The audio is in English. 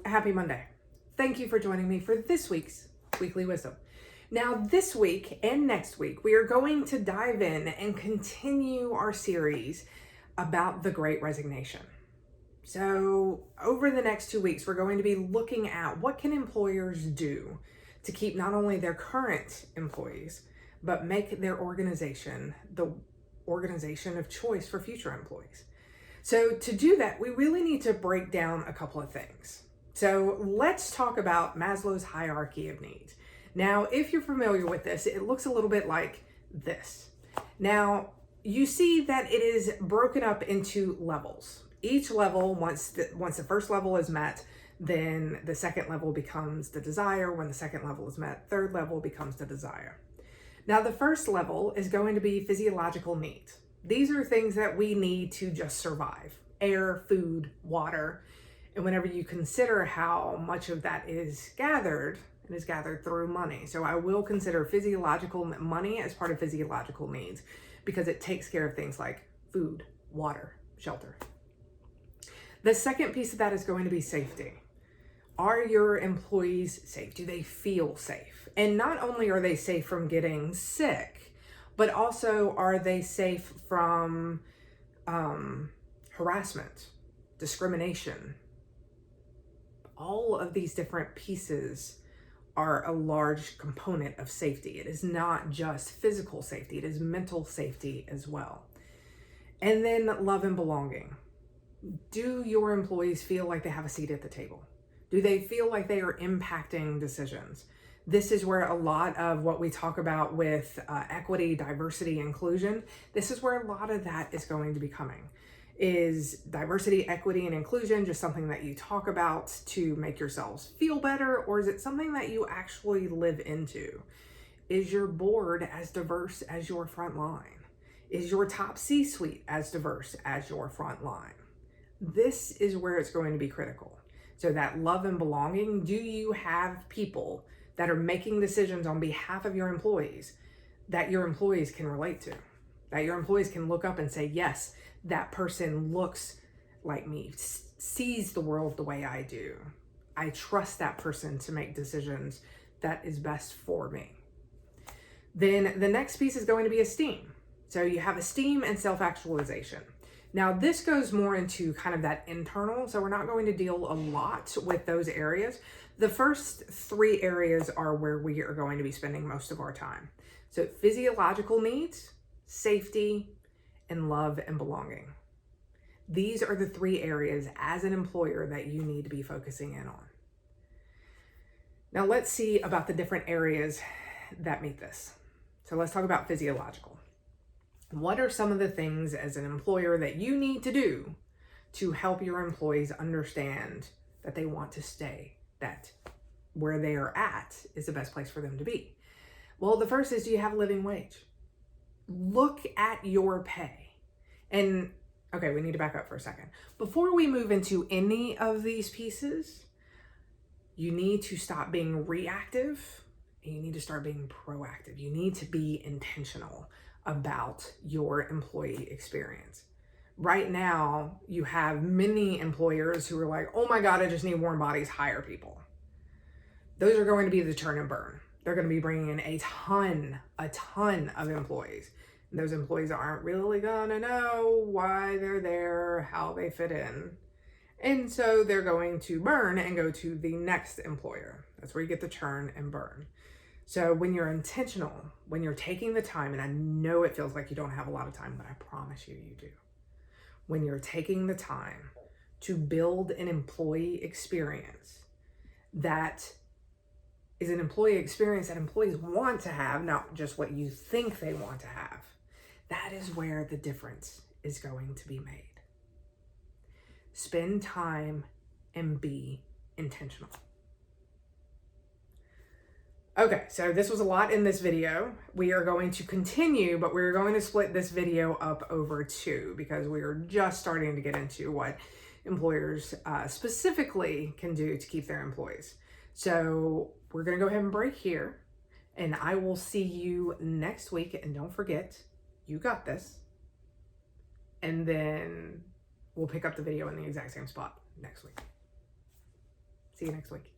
Happy Monday. Thank you for joining me for this week's Weekly Wisdom. Now, this week and next week, we are going to dive in and continue our series about the Great Resignation. So, over the next 2 weeks, we're going to be looking at what can employers do to keep not only their current employees, but make their organization the organization of choice for future employees. So to do that, we really need to break down a couple of things. So let's talk about Maslow's hierarchy of needs. Now, if you're familiar with this, it looks a little bit like this. Now, you see that it is broken up into levels. Each level, once the first level is met, then the second level becomes the desire. When the second level is met, third level becomes the desire. Now, the first level is going to be physiological needs. These are things that we need to just survive: air, food, water. And whenever you consider how much of that is gathered, it is gathered through money. So I will consider physiological money as part of physiological needs because it takes care of things like food, water, shelter. The second piece of that is going to be safety. Are your employees safe? Do they feel safe? And not only are they safe from getting sick, but also are they safe from harassment, discrimination? All of these different pieces are a large component of safety. It is not just physical safety, it is mental safety as well. And then love and belonging. Do your employees feel like they have a seat at the table? Do they feel like they are impacting decisions? This is where a lot of what we talk about with equity, diversity, inclusion, this is where a lot of that is going to be coming. Is diversity, equity, and inclusion just something that you talk about to make yourselves feel better, or is it something that you actually live into? Is your board as diverse as your front line? Is your top C-suite as diverse as your front line? This is where it's going to be critical. So that love and belonging, do you have people that are making decisions on behalf of your employees that your employees can relate to, that your employees can look up and say, yes, that person looks like me, sees the world the way I do. I trust that person to make decisions that is best for me. Then the next piece is going to be esteem. So you have esteem and self-actualization. Now, this goes more into kind of that internal, so we're not going to deal a lot with those areas. The first three areas are where we are going to be spending most of our time. So physiological needs, safety, and love and belonging. These are the three areas as an employer that you need to be focusing in on. Now, let's see about the different areas that meet this. So let's talk about physiological. What are some of the things as an employer that you need to do to help your employees understand that they want to stay, that where they are at is the best place for them to be? Well, the first is, do you have a living wage? Look at your pay. And okay, we need to back up for a second. Before we move into any of these pieces, you need to stop being reactive and you need to start being proactive. You need to be intentional about your employee experience. Right now, you have many employers who are like, oh my God, I just need warm bodies, hire people. Those are going to be the turn and burn. They're going to be bringing in a ton of employees. And those employees aren't really going to know why they're there, how they fit in. And so they're going to burn and go to the next employer. That's where you get the churn and burn. So when you're intentional, when you're taking the time, and I know it feels like you don't have a lot of time, but I promise you, you do. When you're taking the time to build an employee experience that is an employee experience that employees want to have, not just what you think they want to have, that is where the difference is going to be made. Spend time and be intentional. Okay, so this was a lot in this video. We are going to continue, but we're going to split this video up over two because we are just starting to get into what employers specifically can do to keep their employees. So we're going to go ahead and break here, and I will see you next week. And don't forget, you got this. And then we'll pick up the video in the exact same spot next week. See you next week.